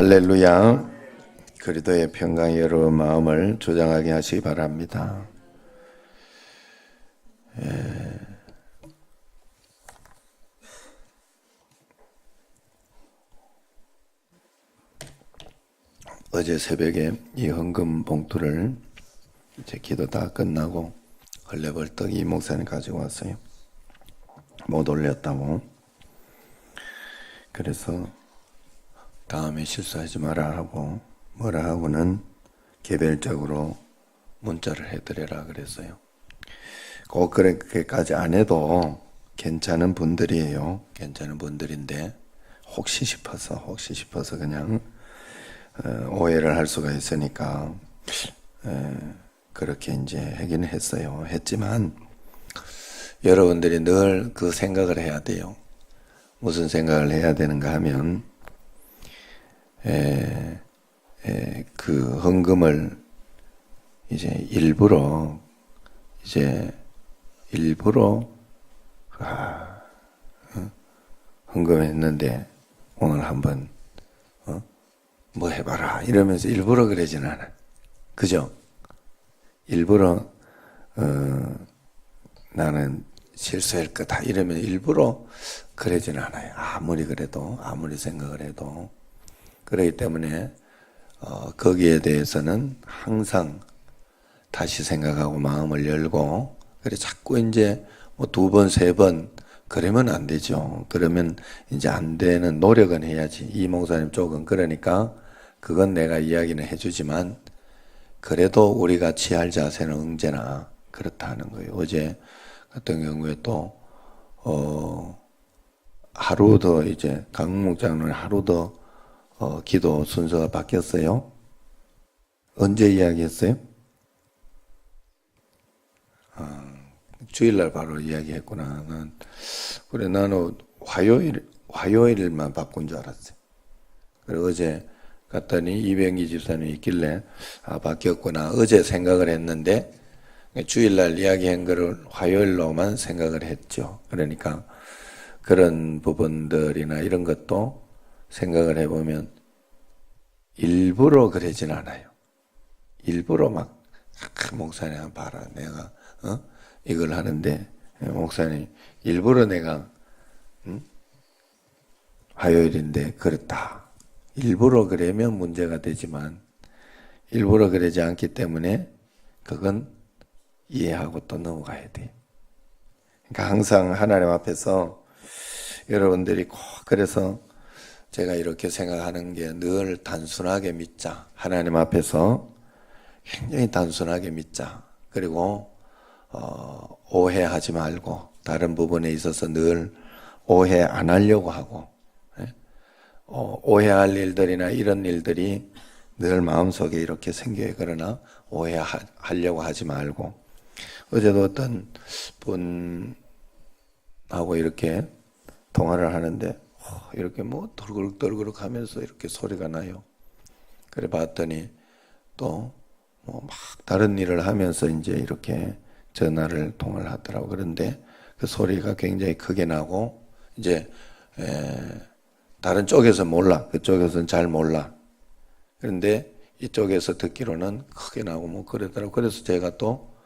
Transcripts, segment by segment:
할렐루야. 그리스도의 평강이 여러분 마음을 조장하게 하시기 바랍니다. 어제 새벽에 이 헌금 봉투를 이제 기도 다 끝나고 헐레벌떡 이 목사님 가지고 왔어요. 못 올렸다고. 그래서 다음에 실수하지 마라 하고 뭐라 하고는 개별적으로 문자를 해드려라 그랬어요. 꼭 그렇게까지 안 해도 괜찮은 분들이에요. 괜찮은 분들인데 혹시 싶어서 그냥 오해를 할 수가 있으니까 그렇게 이제 하긴 했어요. 했지만 여러분들이 늘 그 생각을 해야 돼요. 무슨 생각을 해야 되는가 하면 그 헌금을 일부러 헌금했는데 오늘 한번 뭐 해봐라 이러면서 일부러 그러진 않아. 그죠? 일부러 나는 실수할 거다 이러면 일부러 그러진 않아요. 아무리 생각을 해도. 그렇기 때문에 거기에 대해서는 항상 다시 생각하고 마음을 열고, 그래 자꾸 이제 뭐 2번, 3번 그러면 안 되죠. 그러면 이제 안 되는 노력은 해야지. 이 목사님 쪽은 그러니까 그건 내가 이야기는 해주지만 그래도 우리가 취할 자세는 언제나 그렇다는 거예요. 어제 같은 경우에 또 하루 더 이제 강목 장로는 하루 더 기도 순서가 바뀌었어요. 언제 이야기했어요? 주일날 바로 이야기했구나. 나는 화요일만 바꾼 줄 알았어요. 그리고 어제 갔더니 이병기 집사님이 있길래 바뀌었구나. 어제 생각을 했는데 주일날 이야기한 거를 화요일로만 생각을 했죠. 그러니까 그런 부분들이나 이런 것도 생각을 해보면 일부러 그러진 않아요. 일부러 막 목사님 봐라 내가 이걸 하는데 목사님 일부러 내가 화요일인데 그렇다. 일부러 그러면 문제가 되지만 일부러 그러지 않기 때문에 그건 이해하고 또 넘어가야 돼. 그러니까 항상 하나님 앞에서 여러분들이 꼭 그래서 제가 이렇게 생각하는 게 늘 단순하게 믿자. 하나님 앞에서 굉장히 단순하게 믿자. 그리고 오해하지 말고 다른 부분에 있어서 늘 오해 안 하려고 하고 오해할 일들이나 이런 일들이 늘 마음속에 이렇게 생겨요. 그러나 오해하려고 하지 말고 어제도 어떤 분하고 이렇게 통화를 하는데 이렇게 뭐 덜그럭 하면서 이렇게 소리가 나요. 그래 봤더니 또 뭐 막 다른 일을 하면서 이제 이렇게 전화를 통화를 하더라고. 그런데 그 소리가 굉장히 크게 나고 이제 다른 쪽에서 몰라. 그쪽에서는 잘 몰라. 그런데 이쪽에서 듣기로는 크게 나고 뭐 그러더라고. 그래서 제가 또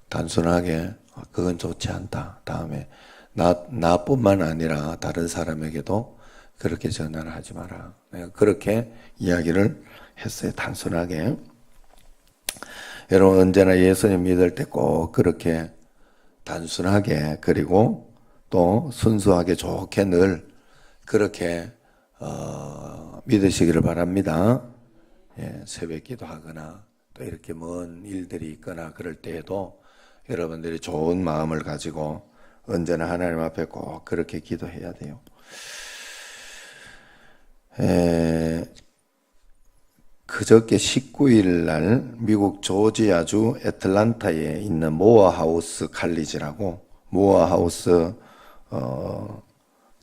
단순하게 그건 좋지 않다. 다음에 나뿐만 아니라 다른 사람에게도 그렇게 전화를 하지 마라. 내가 그렇게 이야기를 했어요. 단순하게. 여러분 언제나 예수님 믿을 때 꼭 그렇게 단순하게 그리고 또 순수하게 좋게 늘 그렇게 믿으시기를 바랍니다. 새벽 기도하거나 또 이렇게 먼 일들이 있거나 그럴 때에도 여러분들이 좋은 마음을 가지고 언제나 하나님 앞에 꼭 그렇게 기도해야 돼요. 그저께 19일 날 미국 조지아주 애틀란타에 있는 모어하우스 칼리지라고 모어하우스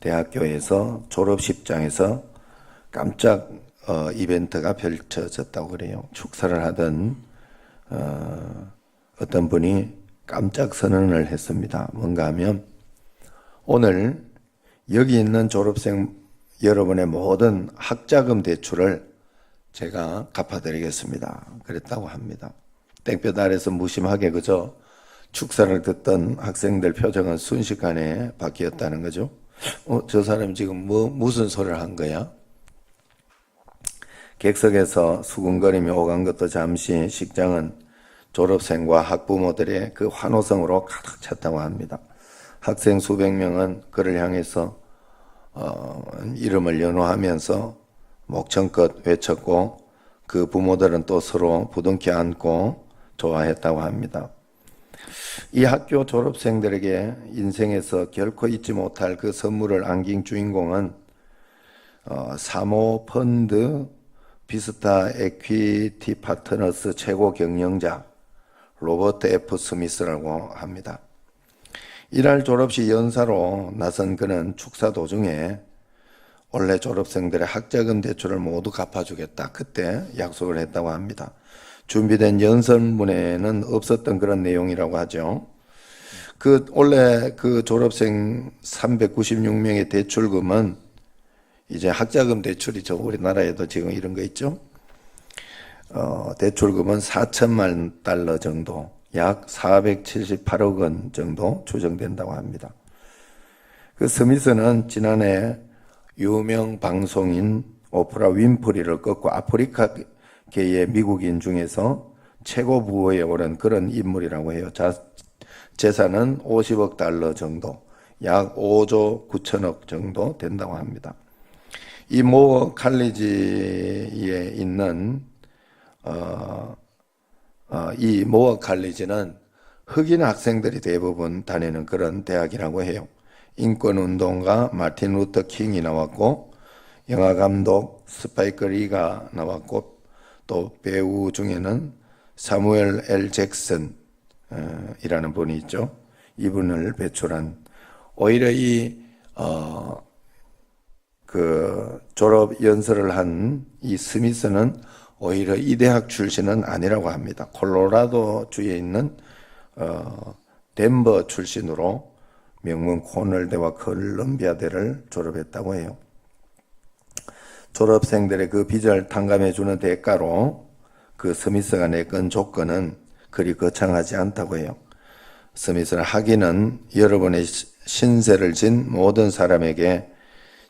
대학교에서 졸업식장에서 깜짝 이벤트가 펼쳐졌다고 그래요. 축사를 하던 어떤 분이 깜짝 선언을 했습니다. 뭔가 하면 오늘 여기 있는 졸업생 여러분의 모든 학자금 대출을 제가 갚아드리겠습니다. 그랬다고 합니다. 땡볕 아래서 무심하게 그저 축사를 듣던 학생들 표정은 순식간에 바뀌었다는 거죠. 저 사람 지금 무슨 소리를 한 거야? 객석에서 수군거리며 오간 것도 잠시 식장은 졸업생과 학부모들의 그 환호성으로 가득 찼다고 합니다. 학생 수백 명은 그를 향해서 이름을 연호하면서 목청껏 외쳤고 그 부모들은 또 서로 부둥켜 안고 좋아했다고 합니다. 이 학교 졸업생들에게 인생에서 결코 잊지 못할 그 선물을 안긴 주인공은 사모펀드 비스타 에퀴티 파트너스 최고 경영자 로버트 F. 스미스라고 합니다. 이날 졸업식 연사로 나선 그는 축사 도중에 원래 졸업생들의 학자금 대출을 모두 갚아주겠다. 그때 약속을 했다고 합니다. 준비된 연설문에는 없었던 그런 내용이라고 하죠. 원래 그 졸업생 396명의 대출금은 이제 학자금 대출이죠. 우리나라에도 지금 이런 거 있죠. 대출금은 4천만 달러 정도, 약 478억 원 정도 추정된다고 합니다. 그 스미스는 지난해 유명 방송인 오프라 윈프리를 꺾고 아프리카계의 미국인 중에서 최고 부호에 오른 그런 인물이라고 해요. 재산은 50억 달러 정도, 약 5조 9천억 정도 된다고 합니다. 이 모어 칼리지에 있는 이 모어 칼리지는 흑인 학생들이 대부분 다니는 그런 대학이라고 해요. 인권운동가 마틴 루터 킹이 나왔고 영화감독 스파이크 리가 나왔고 또 배우 중에는 사무엘 L. 잭슨 이라는 분이 있죠. 이분을 배출한 오히려 그 졸업 연설을 한 이 스미스는 오히려 이 대학 출신은 아니라고 합니다. 콜로라도 주에 있는 덴버 출신으로 명문 코넬대와 컬럼비아대를 졸업했다고 해요. 졸업생들의 그 빚을 탕감해주는 대가로 그 스미스가 내건 조건은 그리 거창하지 않다고 해요. 스미스는 학위는 여러분의 신세를 진 모든 사람에게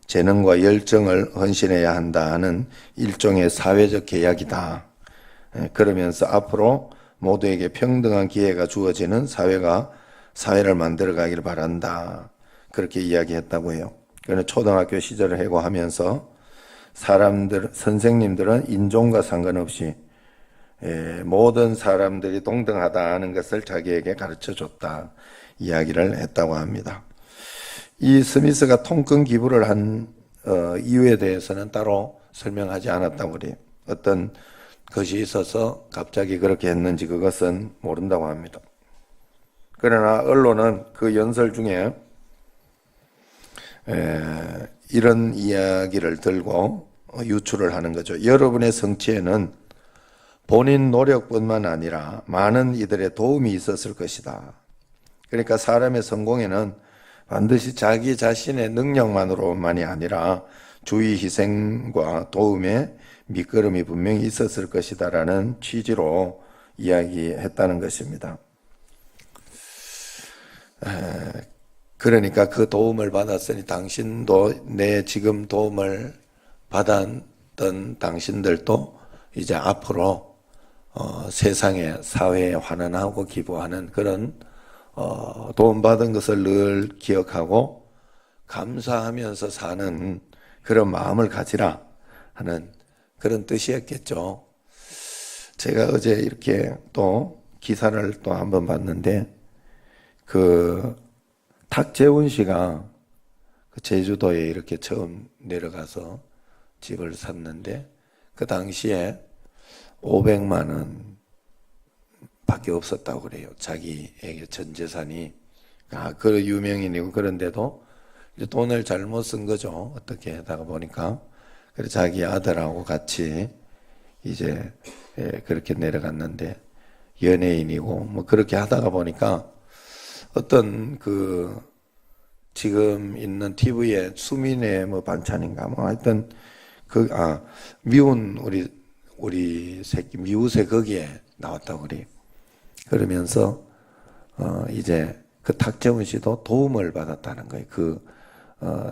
재능과 열정을 헌신해야 한다 하는 일종의 사회적 계약이다. 그러면서 앞으로 모두에게 평등한 기회가 주어지는 사회를 만들어가길 바란다. 그렇게 이야기했다고 해요. 그는 초등학교 시절을 해고하면서 선생님들은 인종과 상관없이 모든 사람들이 동등하다 하는 것을 자기에게 가르쳐 줬다. 이야기를 했다고 합니다. 이 스미스가 통금 기부를 한 이유에 대해서는 따로 설명하지 않았다고 그래요. 어떤 것이 있어서 갑자기 그렇게 했는지 그것은 모른다고 합니다. 그러나 언론은 그 연설 중에 이런 이야기를 들고 유출을 하는 거죠. 여러분의 성취에는 본인 노력뿐만 아니라 많은 이들의 도움이 있었을 것이다. 그러니까 사람의 성공에는 반드시 자기 자신의 능력만으로만이 아니라 주의 희생과 도움의 밑거름이 분명히 있었을 것이다라는 취지로 이야기했다는 것입니다. 그러니까 그 도움을 받았으니 당신도 내 지금 도움을 받았던 당신들도 이제 앞으로 세상에 사회에 환원하고 기부하는 그런 도움받은 것을 늘 기억하고 감사하면서 사는 그런 마음을 가지라 하는 그런 뜻이었겠죠. 제가 어제 이렇게 또 기사를 또 한번 봤는데 탁재훈 씨가 제주도에 이렇게 처음 내려가서 집을 샀는데 그 당시에 500만 원 밖에 없었다고 그래요. 자기에게 전 재산이. 그 유명인이고 그런데도 이제 돈을 잘못 쓴 거죠. 어떻게 하다가 보니까. 그래서 자기 아들하고 같이 이제 그렇게 내려갔는데 연예인이고 뭐 그렇게 하다가 보니까 어떤 지금 있는 TV에 수민의 뭐 반찬인가 뭐 하여튼 미운 우리 새끼 미우새 거기에 나왔다고 그래요. 그러면서 이제 그 탁재훈 씨도 도움을 받았다는 거예요.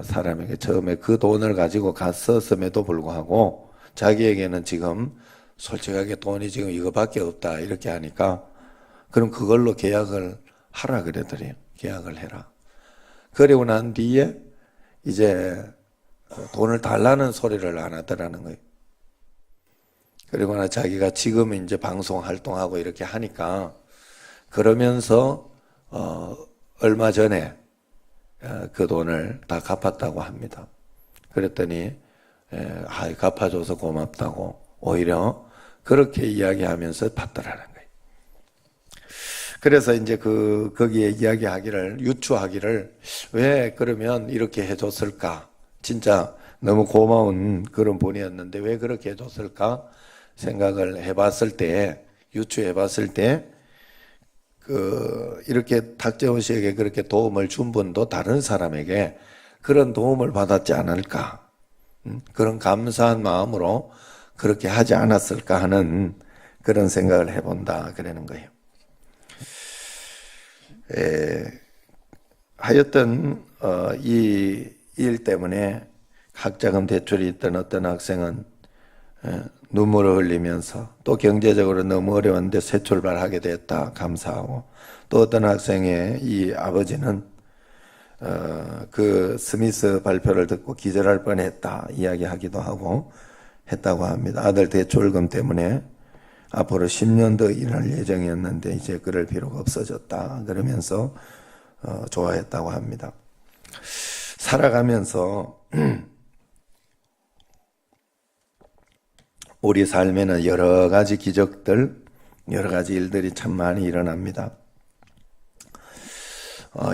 사람에게 처음에 그 돈을 가지고 갔었음에도 불구하고 자기에게는 지금 솔직하게 돈이 지금 이거밖에 없다 이렇게 하니까 그럼 그걸로 계약을 하라 그러더래요. 계약을 해라. 그리고 난 뒤에 이제 돈을 달라는 소리를 안 하더라는 거예요. 그리고 나 자기가 지금 이제 방송 활동하고 이렇게 하니까 그러면서 얼마 전에 그 돈을 다 갚았다고 합니다. 그랬더니 갚아줘서 고맙다고 오히려 그렇게 이야기하면서 받더라는 거예요. 그래서 이제 거기에 이야기하기를 유추하기를 왜 그러면 이렇게 해줬을까? 진짜 너무 고마운 그런 분이었는데 왜 그렇게 해줬을까? 생각을 해봤을 때 유추해봤을 때 이렇게 탁재훈 씨에게 그렇게 도움을 준 분도 다른 사람에게 그런 도움을 받았지 않을까? 그런 감사한 마음으로 그렇게 하지 않았을까 하는 그런 생각을 해본다 그러는 거예요. 하여튼 이 일 때문에 학자금 대출이 있던 어떤 학생은 눈물을 흘리면서 또 경제적으로 너무 어려웠는데 새 출발하게 됐다 감사하고 또 어떤 학생의 이 아버지는 그 스미스 발표를 듣고 기절할 뻔했다 이야기하기도 하고 했다고 합니다. 아들 대출금 때문에 앞으로 10년 더 일할 예정이었는데 이제 그럴 필요가 없어졌다 그러면서 좋아했다고 합니다. 살아가면서 우리 삶에는 여러 가지 기적들, 여러 가지 일들이 참 많이 일어납니다.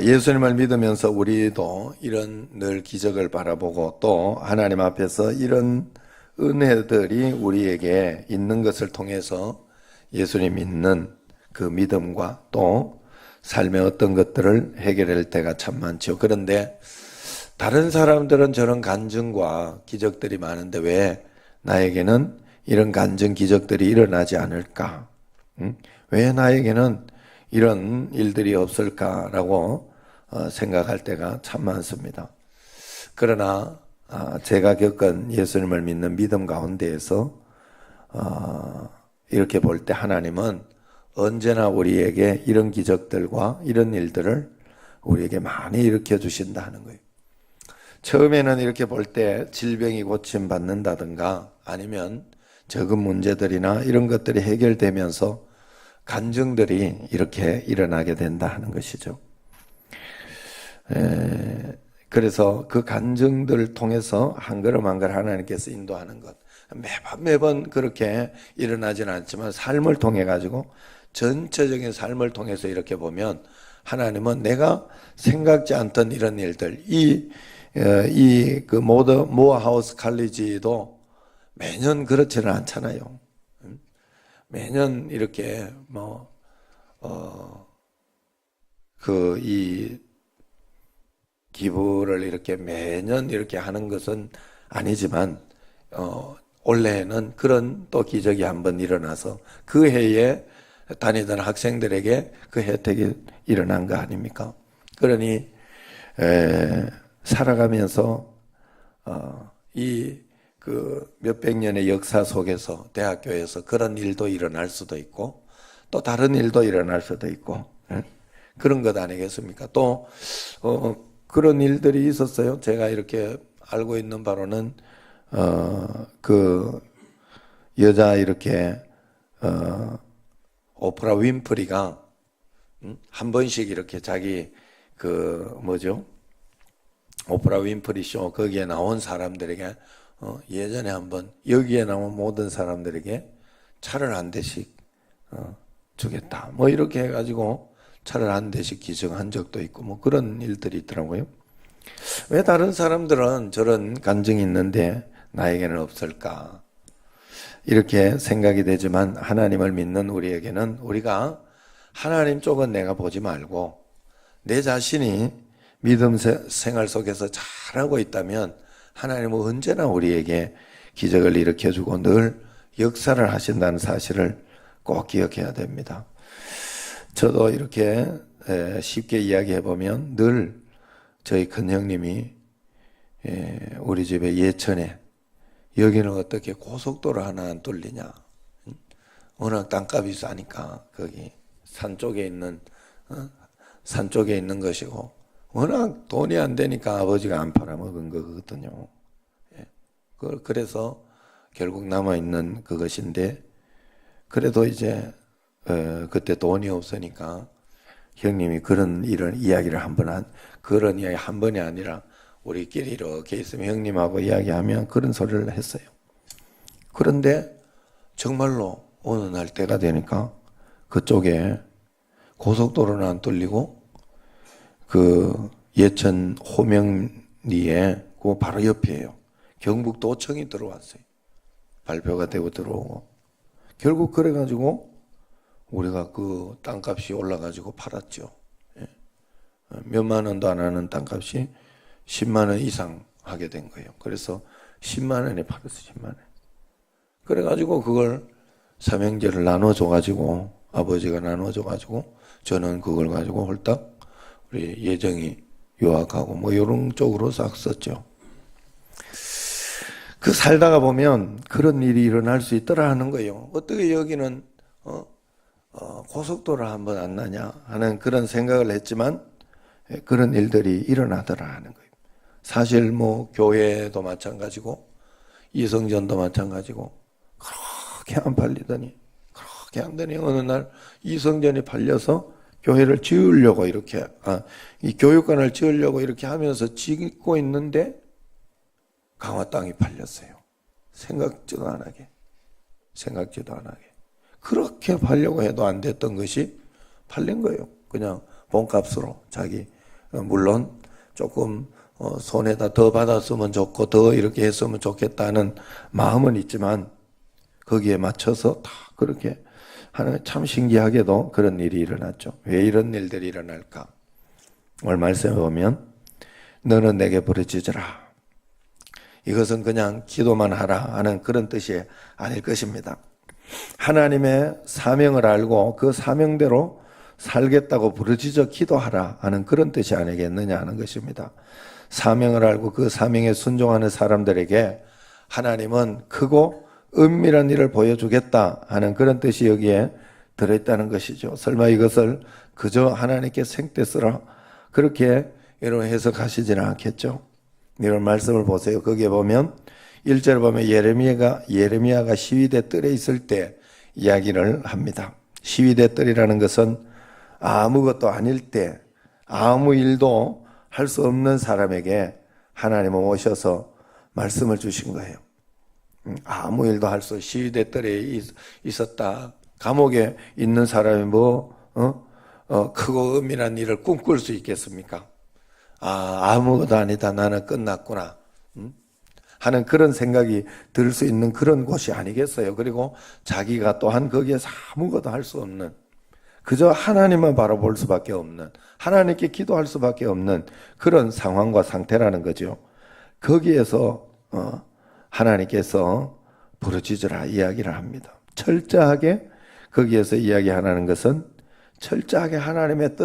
예수님을 믿으면서 우리도 이런 늘 기적을 바라보고 또 하나님 앞에서 이런 은혜들이 우리에게 있는 것을 통해서 예수님 믿는 그 믿음과 또 삶의 어떤 것들을 해결할 때가 참 많죠. 그런데 다른 사람들은 저런 간증과 기적들이 많은데 왜 나에게는 이런 간증 기적들이 일어나지 않을까? 왜 나에게는 이런 일들이 없을까라고 생각할 때가 참 많습니다. 그러나 제가 겪은 예수님을 믿는 믿음 가운데에서 이렇게 볼 때 하나님은 언제나 우리에게 이런 기적들과 이런 일들을 우리에게 많이 일으켜 주신다 하는 거예요. 처음에는 이렇게 볼 때 질병이 고침받는다든가 아니면 적은 문제들이나 이런 것들이 해결되면서 간증들이 이렇게 일어나게 된다 하는 것이죠. 그래서 그 간증들을 통해서 한 걸음 한 걸음 하나님께서 인도하는 것 매번 그렇게 일어나지는 않지만 삶을 통해 가지고 전체적인 삶을 통해서 이렇게 보면 하나님은 내가 생각지 않던 이런 일들 그 모어하우스 칼리지도 매년 그렇지는 않잖아요. 매년 이렇게 이 기부를 이렇게 매년 이렇게 하는 것은 아니지만 올해는 그런 또 기적이 한번 일어나서 그 해에 다니던 학생들에게 그 혜택이 일어난 거 아닙니까? 그러니 살아가면서 이 그 몇백 년의 역사 속에서 대학교에서 그런 일도 일어날 수도 있고 또 다른 일도 일어날 수도 있고 그런 것 아니겠습니까? 또 그런 일들이 있었어요. 제가 이렇게 알고 있는 바로는 그 여자 이렇게 오프라 윈프리가 한 번씩 이렇게 자기 오프라 윈프리 쇼 거기에 나온 사람들에게 예전에 한번 여기에 나온 모든 사람들에게 차를 한 대씩 주겠다. 뭐 이렇게 해가지고 차를 한 대씩 기증한 적도 있고 뭐 그런 일들이 있더라고요. 왜 다른 사람들은 저런 간증이 있는데 나에게는 없을까? 이렇게 생각이 되지만 하나님을 믿는 우리에게는 우리가 하나님 쪽은 내가 보지 말고 내 자신이 믿음 생활 속에서 잘하고 있다면 하나님은 언제나 우리에게 기적을 일으켜주고 늘 역사를 하신다는 사실을 꼭 기억해야 됩니다. 저도 이렇게 쉽게 이야기해보면 늘 저희 큰형님이 우리 집에 예천에 여기는 어떻게 고속도로 하나 안 뚫리냐. 워낙 땅값이 싸니까 거기 산 쪽에 있는 것이고 워낙 돈이 안 되니까 아버지가 안 팔아먹은 거거든요. 그래서 결국 남아있는 그것인데 그래도 이제 그때 돈이 없으니까 형님이 그런 이야기를 그런 이야기 한 번이 아니라 우리끼리 이렇게 있으면 형님하고 이야기하면 그런 소리를 했어요. 그런데 정말로 어느 날 때가 되니까 그쪽에 고속도로는 안 뚫리고 그 예천 호명리에 그 바로 옆이에요. 경북도청이 들어왔어요. 발표가 되고 들어오고 결국 그래가지고 우리가 그 땅값이 올라가지고 팔았죠. 몇만 원도 안 하는 땅값이 10만 원 이상 하게 된 거예요. 그래서 10만 원에 팔았어요. 10만 원. 그래가지고 그걸 삼형제를 나눠줘가지고 아버지가 나눠줘가지고 저는 그걸 가지고 홀딱 우리 예정이 유학하고 뭐 이런 쪽으로 싹 썼죠. 그 살다가 보면 그런 일이 일어날 수 있더라 하는 거예요. 어떻게 여기는 고속도로 한번 안 나냐 하는 그런 생각을 했지만 그런 일들이 일어나더라 하는 거예요. 사실 뭐 교회도 마찬가지고 이성전도 마찬가지고 그렇게 안 팔리더니 어느 날 이성전이 팔려서 교회를 지으려고 이렇게 이 교육관을 지으려고 이렇게 하면서 짓고 있는데 강화 땅이 팔렸어요. 생각지도 안 하게. 그렇게 팔려고 해도 안 됐던 것이 팔린 거예요. 그냥 본값으로 자기 물론 조금 손에다 더 받았으면 좋고 더 이렇게 했으면 좋겠다는 마음은 있지만 거기에 맞춰서 다 그렇게 하는 참 신기하게도 그런 일이 일어났죠. 왜 이런 일들이 일어날까? 오늘 말씀에 보면 너는 내게 부르짖으라. 이것은 그냥 기도만 하라 하는 그런 뜻이 아닐 것입니다. 하나님의 사명을 알고 그 사명대로 살겠다고 부르짖어 기도하라 하는 그런 뜻이 아니겠느냐 하는 것입니다. 사명을 알고 그 사명에 순종하는 사람들에게 하나님은 크고 은밀한 일을 보여주겠다 하는 그런 뜻이 여기에 들어있다는 것이죠. 설마 이것을 그저 하나님께 생떼쓰라 그렇게 여러분 해석하시지는 않겠죠. 이런 말씀을 보세요. 거기에 보면 1절에 보면 예레미야가 시위대 뜰에 있을 때 이야기를 합니다. 시위대 뜰이라는 것은 아무것도 아닐 때 아무 일도 할 수 없는 사람에게 하나님은 오셔서 말씀을 주신 거예요. 아무 일도 할 수 없이 시위대 뜰에 있었다. 감옥에 있는 사람이 크고 은밀한 일을 꿈꿀 수 있겠습니까? 아무것도 아니다. 나는 끝났구나. 하는 그런 생각이 들 수 있는 그런 곳이 아니겠어요. 그리고 자기가 또한 거기에서 아무것도 할 수 없는 그저 하나님만 바라볼 수밖에 없는 하나님께 기도할 수밖에 없는 그런 상황과 상태라는 거죠. 거기에서 하나님께서 부르짖으라 이야기를 합니다. 철저하게 거기에서 이야기하는 것은 철저하게 하나님의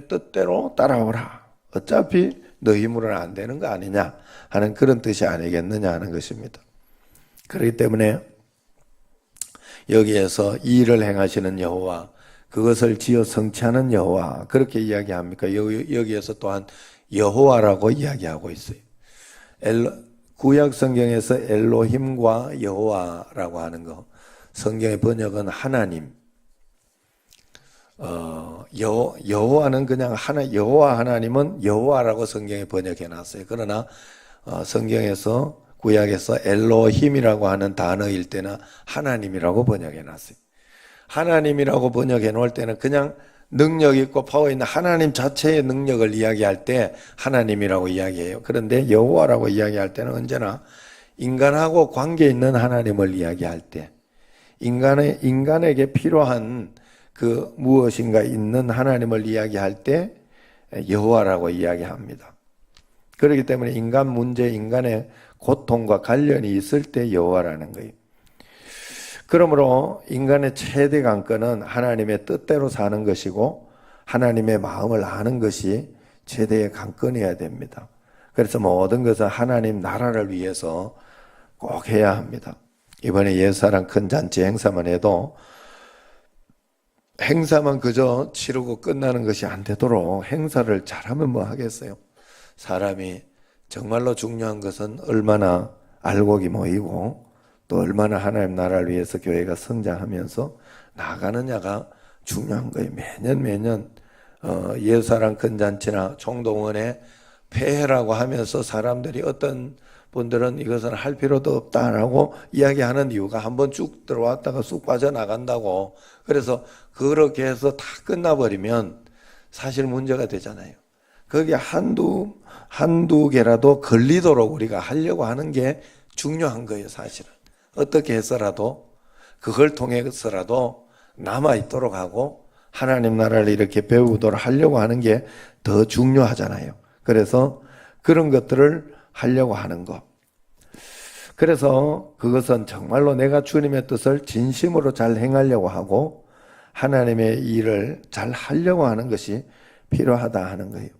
뜻대로 따라오라. 어차피 너 힘으로는 안 되는 거 아니냐 하는 그런 뜻이 아니겠느냐 하는 것입니다. 그렇기 때문에 여기에서 이 일을 행하시는 여호와 그것을 지어 성취하는 여호와 그렇게 이야기합니까? 여기에서 또한 여호와라고 이야기하고 있어요. 구약 성경에서 엘로힘과 여호와라고 하는 거 성경의 번역은 하나님 여호와는 그냥 여호와 하나님은 여호와라고 성경에 번역해 놨어요. 그러나 성경에서 구약에서 엘로힘이라고 하는 단어일 때는 하나님이라고 번역해 놨어요. 하나님이라고 번역해 놓을 때는 그냥 능력 있고 파워 있는 하나님 자체의 능력을 이야기할 때 하나님이라고 이야기해요. 그런데 여호와라고 이야기할 때는 언제나 인간하고 관계 있는 하나님을 이야기할 때 인간에게 필요한 그 무엇인가 있는 하나님을 이야기할 때 여호와라고 이야기합니다. 그렇기 때문에 인간 문제, 인간의 고통과 관련이 있을 때 여호와라는 거예요. 그러므로 인간의 최대 관건은 하나님의 뜻대로 사는 것이고 하나님의 마음을 아는 것이 최대의 관건이어야 됩니다. 그래서 모든 것은 하나님 나라를 위해서 꼭 해야 합니다. 이번에 옛사랑 큰 잔치 행사만 해도 행사만 그저 치르고 끝나는 것이 안 되도록 행사를 잘하면 뭐 하겠어요. 사람이 정말로 중요한 것은 얼마나 알곡이 모이고 또 얼마나 하나님 나라를 위해서 교회가 성장하면서 나아가느냐가 중요한 거예요. 매년 옛사랑 큰 잔치나 총동원회 폐회라고 하면서 사람들이 어떤 분들은 이것은 할 필요도 없다라고 이야기하는 이유가 한번 쭉 들어왔다가 쑥 빠져나간다고. 그래서 그렇게 해서 다 끝나버리면 사실 문제가 되잖아요. 거기에 한두 개라도 걸리도록 우리가 하려고 하는 게 중요한 거예요, 사실은. 어떻게 해서라도 그걸 통해서라도 남아있도록 하고 하나님 나라를 이렇게 배우도록 하려고 하는 게 더 중요하잖아요. 그래서 그런 것들을 하려고 하는 것. 그래서 그것은 정말로 내가 주님의 뜻을 진심으로 잘 행하려고 하고 하나님의 일을 잘 하려고 하는 것이 필요하다 하는 거예요.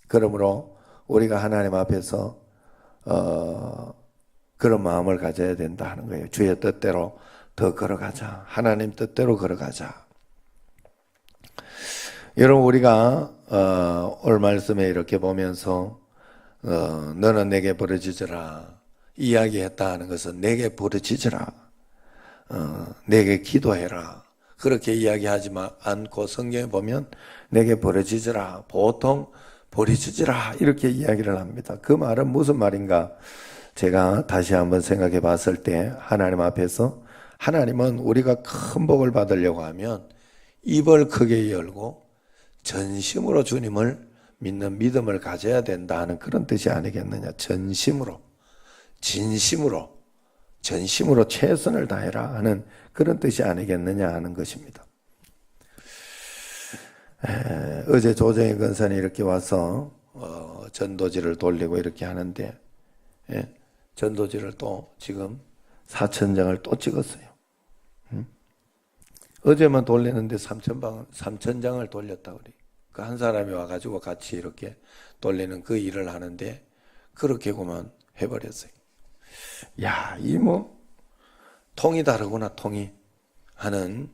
그러므로 우리가 하나님 앞에서 그런 마음을 가져야 된다 하는 거예요. 주의 뜻대로 더 걸어가자. 하나님 뜻대로 걸어가자. 여러분 우리가 오늘 말씀에 이렇게 보면서 너는 내게 부르짖으라 이야기했다 하는 것은 내게 부르짖으라, 내게 기도해라 그렇게 이야기하지 않고 성경에 보면 내게 부르짖으라, 보통 부르짖으라 이렇게 이야기를 합니다. 그 말은 무슨 말인가? 제가 다시 한번 생각해 봤을 때 하나님 앞에서 하나님은 우리가 큰 복을 받으려고 하면 입을 크게 열고 전심으로 주님을 믿는 믿음을 가져야 된다 하는 그런 뜻이 아니겠느냐. 전심으로, 진심으로, 전심으로 최선을 다해라 하는 그런 뜻이 아니겠느냐 하는 것입니다. 어제 조정희 권사님 이렇게 와서 전도지를 돌리고 이렇게 하는데 전도지를 또 지금 4,000장을 또 찍었어요. 어제만 돌리는데 3,000장을 돌렸다 그래. 그 한 사람이 와가지고 같이 이렇게 돌리는 그 일을 하는데 그렇게 그만 해버렸어요. 야, 이 통이 다르구나, 통이 하는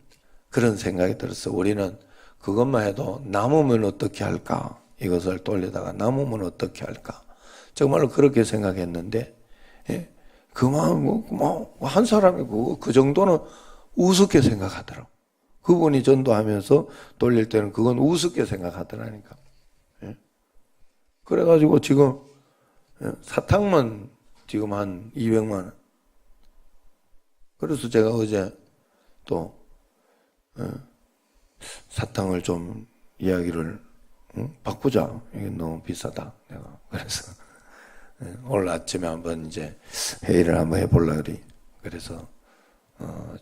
그런 생각이 들었어. 우리는 그것만 해도 남으면 어떻게 할까? 이것을 돌리다가 남으면 어떻게 할까? 정말로 그렇게 생각했는데, 한 사람이 그 정도는 우습게 생각하더라고. 그분이 전도하면서 돌릴 때는 그건 우습게 생각하더라니까. 그래가지고 지금 사탕만 지금 한 200만 원. 그래서 제가 어제 또 사탕을 좀 이야기를 바꾸자. 이게 너무 비싸다. 내가 그래서 오늘 아침에 한번 이제 회의를 한번 해보려고 그래. 그래서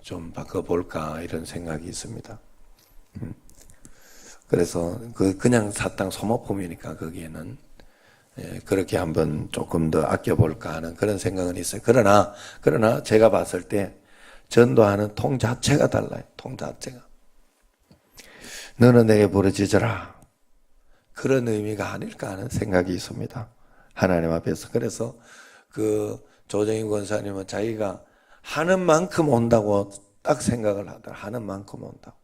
좀 바꿔볼까 이런 생각이 있습니다. 그래서 그냥 사탕 소모품이니까 거기에는 그렇게 한번 조금 더 아껴볼까 하는 그런 생각은 있어요. 그러나 제가 봤을 때 전도하는 통 자체가 달라요. 통 자체가. 너는 내게 부르짖으라. 그런 의미가 아닐까 하는 생각이 있습니다. 하나님 앞에서. 그래서 그 조정희 권사님은 자기가 하는 만큼 온다고 딱 생각을 하더라. 하는 만큼 온다고.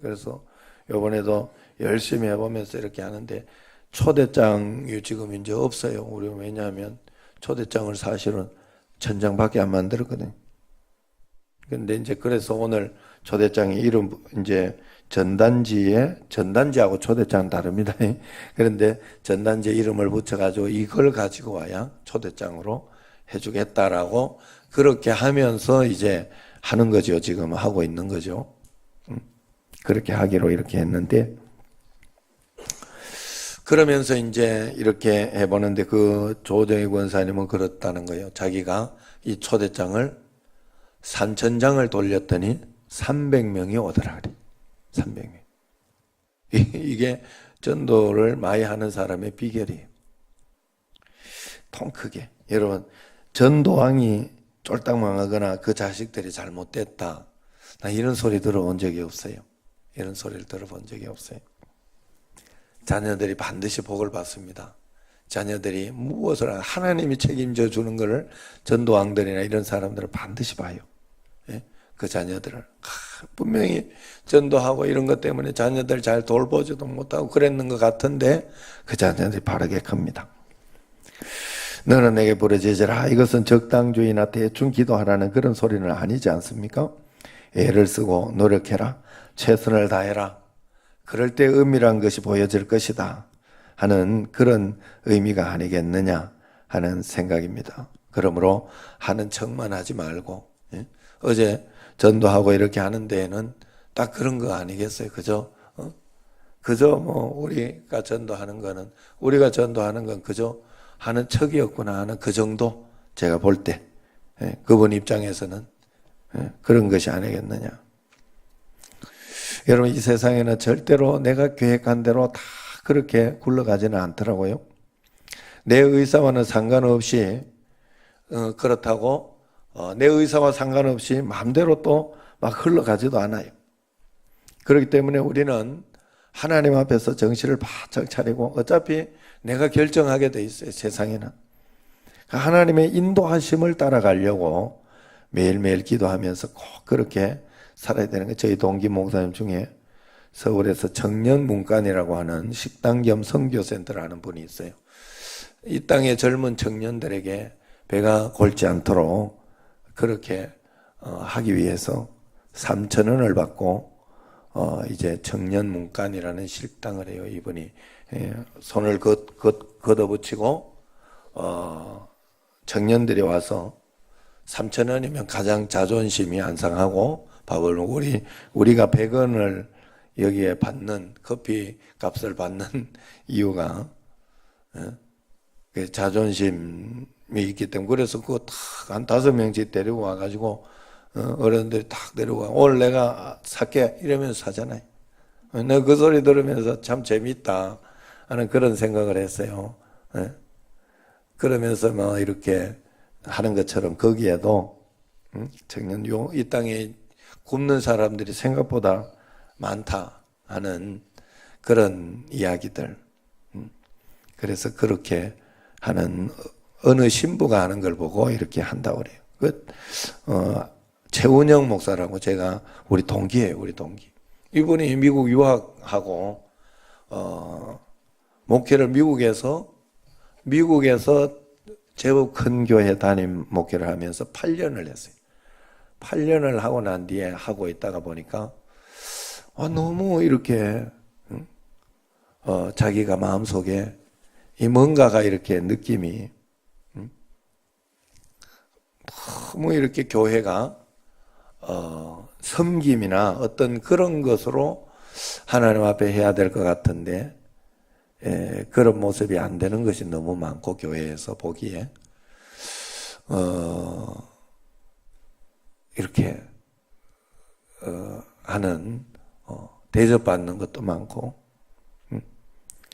그래서 이번에도 열심히 해보면서 이렇게 하는데 초대장이 지금 이제 없어요. 우리 왜냐하면 초대장을 사실은 1,000장밖에 안 만들었거든요. 근데 이제 그래서 오늘 초대장의 이름 이제 전단지하고 초대장 다릅니다. 그런데 전단지에 이름을 붙여가지고 이걸 가지고 와야 초대장으로 해주겠다라고 그렇게 하면서 이제 하는 거죠. 지금 하고 있는 거죠. 그렇게 하기로 이렇게 했는데 그러면서 이제 이렇게 해보는데 그 조정희 권사님은 그렇다는 거예요. 자기가 이 초대장을 3,000장을 돌렸더니 300명이 오더라 그래. 300명. 이게 전도를 많이 하는 사람의 비결이에요. 통 크게. 여러분, 전도왕이 쫄딱 망하거나 그 자식들이 잘못됐다, 나 이런 소리 들어본 적이 없어요. 이런 소리를 들어본 적이 없어요. 자녀들이 반드시 복을 받습니다. 자녀들이 무엇을 하나님이 책임져 주는 것을 전도왕들이나 이런 사람들은 반드시 봐요. 예? 그 자녀들을 분명히 전도하고 이런 것 때문에 자녀들 잘 돌보지도 못하고 그랬는 것 같은데 그 자녀들이 바르게 큽니다. 너는 내게 부르짖으라. 이것은 적당주의나 대충 기도하라는 그런 소리는 아니지 않습니까? 애를 쓰고 노력해라. 최선을 다해라. 그럴 때 은밀한 것이 보여질 것이다 하는 그런 의미가 아니겠느냐 하는 생각입니다. 그러므로 하는 척만 하지 말고, 어제 전도하고 이렇게 하는 데에는 딱 그런 거 아니겠어요? 그저 뭐 우리가 전도하는 건 그저 하는 척이었구나 하는 그 정도 제가 볼 때 그분 입장에서는 그런 것이 아니겠느냐. 여러분, 이 세상에는 절대로 내가 계획한 대로 다 그렇게 굴러가지는 않더라고요. 내 의사와는 상관없이 그렇다고 내 의사와 상관없이 마음대로 또 막 흘러가지도 않아요. 그렇기 때문에 우리는 하나님 앞에서 정신을 바짝 차리고, 어차피 내가 결정하게 돼 있어요, 세상에는. 하나님의 인도하심을 따라가려고 매일매일 기도하면서 꼭 그렇게 살아야 되는 거예요. 저희 동기 목사님 중에 서울에서 청년문간이라고 하는 식당 겸 선교센터를 하는 분이 있어요. 이 땅의 젊은 청년들에게 배가 골지 않도록 그렇게 하기 위해서 3,000원을 받고 이제 청년문간이라는 식당을 해요. 이분이 손을 걷어붙이고 청년들이 와서 3,000원이면 가장 자존심이 안 상하고 밥을 우리가 100원을 여기에 받는 커피 값을 받는 이유가 자존심이 있기 때문에. 그래서 그거 탁 한 5명씩 데리고 와가지고 어른들이 탁 데리고 오늘 내가 살게 이러면서 사잖아요. 내가 그 소리 들으면서 참 재밌다 하는 그런 생각을 했어요. 그러면서 뭐 이렇게 하는 것처럼 거기에도 청년 이 땅에 굶는 사람들이 생각보다 많다 하는 그런 이야기들. 그래서 그렇게 하는 어느 신부가 하는 걸 보고 이렇게 한다고 그래요. 최운영 목사라고, 제가 우리 동기예요, 우리 동기. 이분이 미국 유학하고 목회를 미국에서 제법 큰 교회 담임 목회를 하면서 8년을 했어요. 8년을 하고 난 뒤에 하고 있다가 보니까 너무 이렇게 자기가 마음속에 이 뭔가가 이렇게 느낌이 너무 이렇게 교회가 섬김이나 어떤 그런 것으로 하나님 앞에 해야 될 것 같은데 그런 모습이 안 되는 것이 너무 많고, 교회에서 보기에 이렇게 하는 대접받는 것도 많고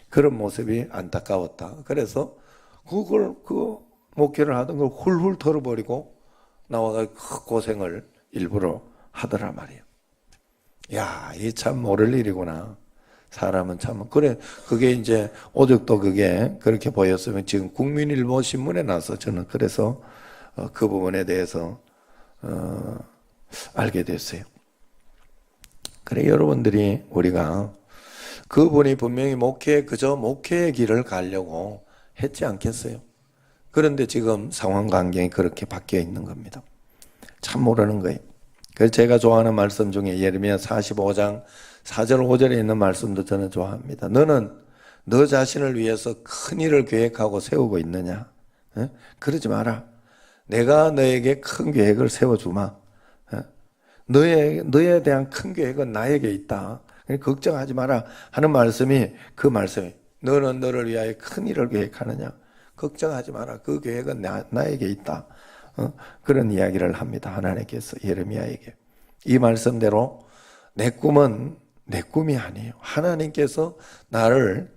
그런 모습이 안타까웠다. 그래서 그 목회를 하던 걸 훌훌 털어버리고 나와서 그 고생을 일부러 하더라 말이에요. 야, 이 참 모를 일이구나. 사람은 참. 그래, 그게 이제 오죽도 그게 그렇게 보였으면 지금 국민일보 신문에 나서 저는 그래서 그 부분에 대해서 알게 됐어요. 그래, 여러분들이 우리가 그분이 분명히 그저 목회의 길을 가려고 했지 않겠어요? 그런데 지금 상황 관계가 그렇게 바뀌어 있는 겁니다. 참 모르는 거예요. 그래서 제가 좋아하는 말씀 중에 예레미야 45장 4절 5절에 있는 말씀도 저는 좋아합니다. 너는 너 자신을 위해서 큰 일을 계획하고 세우고 있느냐? 그러지 마라. 내가 너에게 큰 계획을 세워주마. 너에 대한 큰 계획은 나에게 있다. 걱정하지 마라 하는 말씀이 그 말씀이, 너는 너를 위하여 큰 일을 계획하느냐? 걱정하지 마라. 그 계획은 나에게 있다. 그런 이야기를 합니다. 하나님께서 예레미야에게. 이 말씀대로 내 꿈은 내 꿈이 아니에요. 하나님께서 나를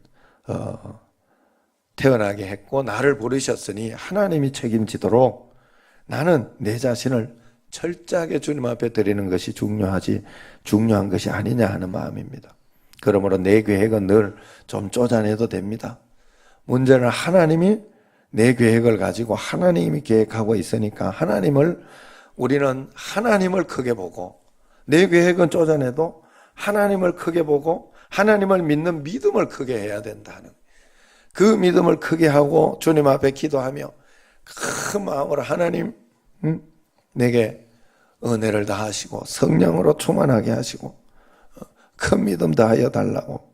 태어나게 했고 나를 부르셨으니 하나님이 책임지도록 나는 내 자신을 철저하게 주님 앞에 드리는 것이 중요한 것이 아니냐 하는 마음입니다. 그러므로 내 계획은 늘 좀 쪼잔해도 됩니다. 문제는 하나님이 내 계획을 가지고 하나님이 계획하고 있으니까 우리는 하나님을 크게 보고 내 계획은 쪼잔해도 하나님을 크게 보고 하나님을 믿는 믿음을 크게 해야 된다는 그 믿음을 크게 하고 주님 앞에 기도하며 큰 마음으로 하나님 내게 은혜를 다하시고 성령으로 충만하게 하시고 큰 믿음 다하여 달라고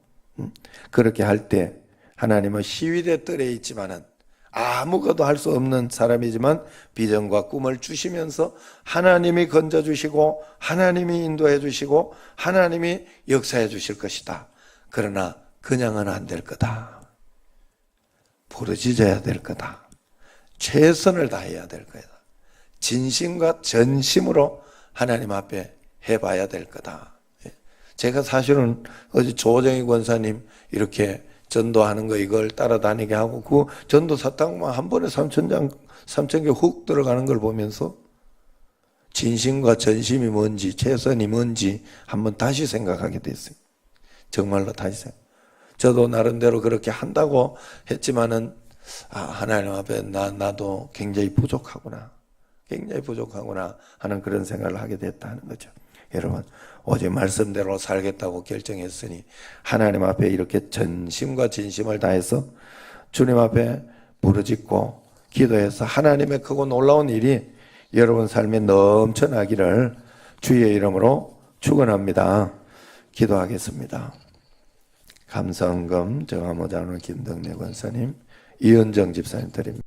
그렇게 할 때 하나님은 시위대 뜰에 있지만은 아무것도 할 수 없는 사람이지만 비전과 꿈을 주시면서 하나님이 건져주시고 하나님이 인도해 주시고 하나님이 역사해 주실 것이다. 그러나 그냥은 안 될 거다. 부르짖어야 될 거다. 최선을 다해야 될 거다. 진심과 전심으로 하나님 앞에 해봐야 될 거다. 제가 사실은 어제 조정희 권사님 이렇게 전도하는 거 이걸 따라다니게 하고 그 전도 사탕만 한 번에 3,000개 훅 들어가는 걸 보면서 진심과 전심이 뭔지 최선이 뭔지 한번 다시 생각하게 됐어요. 정말로 다시 생각. 저도 나름대로 그렇게 한다고 했지만은 하나님 앞에 나도 굉장히 부족하구나 하는 그런 생각을 하게 됐다는 거죠. 여러분 오직 말씀대로 살겠다고 결정했으니 하나님 앞에 이렇게 전심과 진심을 다해서 주님 앞에 부르짖고 기도해서 하나님의 크고 놀라운 일이 여러분 삶에 넘쳐나기를 주의 이름으로 축원합니다. 기도하겠습니다. 감사헌금 정화모자는 김덕래 권사님, 이은정 집사님 드립니다.